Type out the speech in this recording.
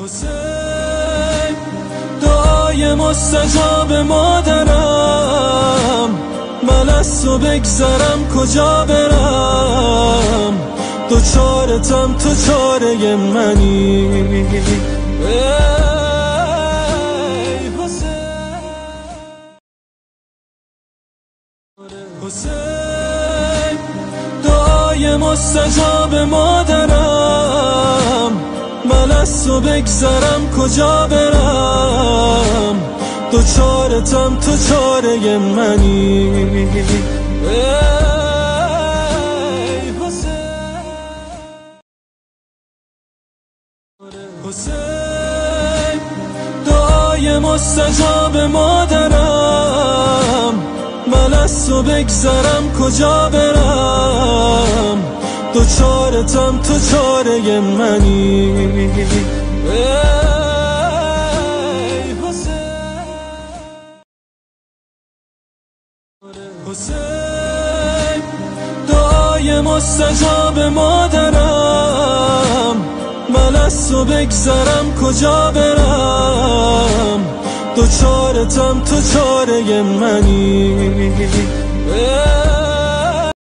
حسین دعای مستجاب مادرم، من از تو بگذرم کجا برم، دوچارتم تو چاره منی ای حسین. حسین دعای مستجاب مادرم، من از تو بگذرم کجا برم، دوچارتم تو چاره منی ای حسین. حسین دعای مستجاب مادرم، من از تو بگذرم کجا برم، دوچارتم تو چاره منی ای حسین. حسین دعای مستجاب مادرم، من از تو بگذرم کجا برم، دوچارتم تو چاره منی ای